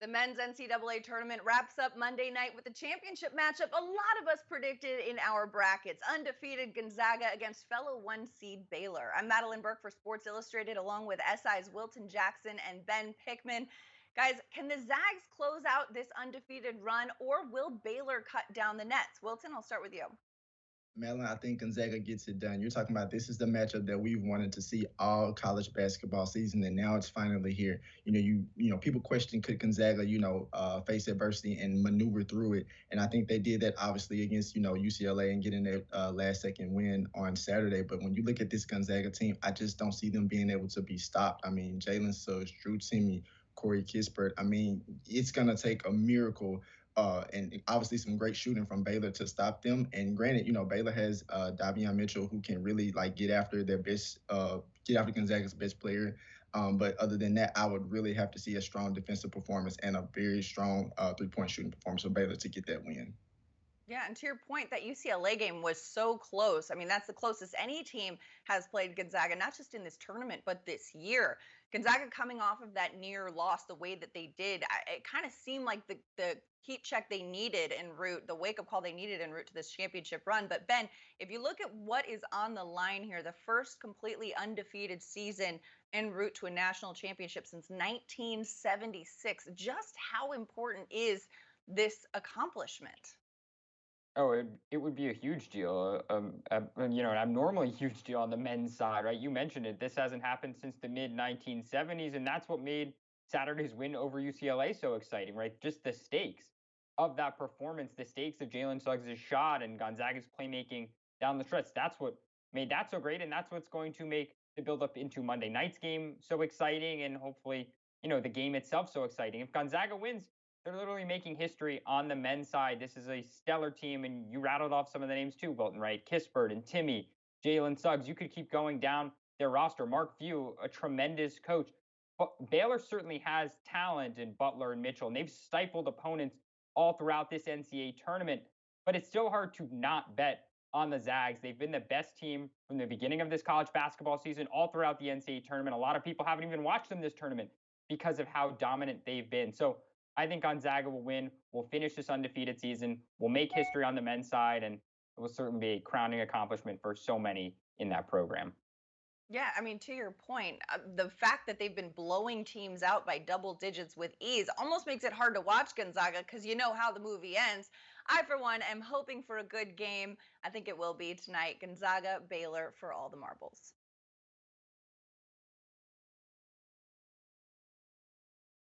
The men's NCAA tournament wraps up Monday night with the championship matchup a lot of us predicted in our brackets. Undefeated Gonzaga against fellow one seed Baylor. I'm Madeline Burke for Sports Illustrated, along with SI's Wilton Jackson and Ben Pickman. Guys, can the Zags close out this undefeated run, or will Baylor cut down the nets? Wilton, I'll start with you. Madeline, I think Gonzaga gets it done. You're talking about this is the matchup that we've wanted to see all college basketball season, and now it's finally here. People question could Gonzaga, face adversity and maneuver through it, and I think they did that obviously against UCLA and getting that last second win on Saturday. But when you look at this Gonzaga team, I just don't see them being able to be stopped. I mean, Jalen Suggs, Drew Timme, Corey Kispert. I mean, it's gonna take a miracle and obviously some great shooting from Baylor to stop them. And granted, Baylor has Davion Mitchell who can really like get after their best, get after Gonzaga's best player. But other than that, I would really have to see a strong defensive performance and a very strong 3-point shooting performance for Baylor to get that win. Yeah, and to your point, that UCLA game was so close. I mean, that's the closest any team has played Gonzaga, not just in this tournament, but this year. Gonzaga coming off of that near loss the way that they did, it kind of seemed like the heat check they needed en route, the wake up call they needed en route to this championship run. But Ben, if you look at what is on the line here, the first completely undefeated season en route to a national championship since 1976, just how important is this accomplishment? Oh, it would be a huge deal. An abnormally huge deal on the men's side, right? You mentioned it. This hasn't happened since the mid 1970s, and that's what made Saturday's win over UCLA so exciting, right? Just the stakes of that performance, the stakes of Jalen Suggs' shot and Gonzaga's playmaking down the stretch. That's what made that so great, and that's what's going to make the build up into Monday night's game so exciting, and hopefully, the game itself so exciting. If Gonzaga wins, they're literally making history on the men's side. This is a stellar team, and you rattled off some of the names too, Wilton, right? Kispert and Timme, Jalen Suggs. You could keep going down their roster. Mark Few, a tremendous coach. But Baylor certainly has talent in Butler and Mitchell, and they've stifled opponents all throughout this NCAA tournament. But it's still hard to not bet on the Zags. They've been the best team from the beginning of this college basketball season, all throughout the NCAA tournament. A lot of people haven't even watched them this tournament because of how dominant they've been. So I think Gonzaga will win. We'll finish this undefeated season. We'll make history on the men's side, and it will certainly be a crowning accomplishment for so many in that program. Yeah, I mean, to your point, the fact that they've been blowing teams out by double digits with ease almost makes it hard to watch Gonzaga because you know how the movie ends. I, for one, am hoping for a good game. I think it will be tonight. Gonzaga, Baylor for all the marbles.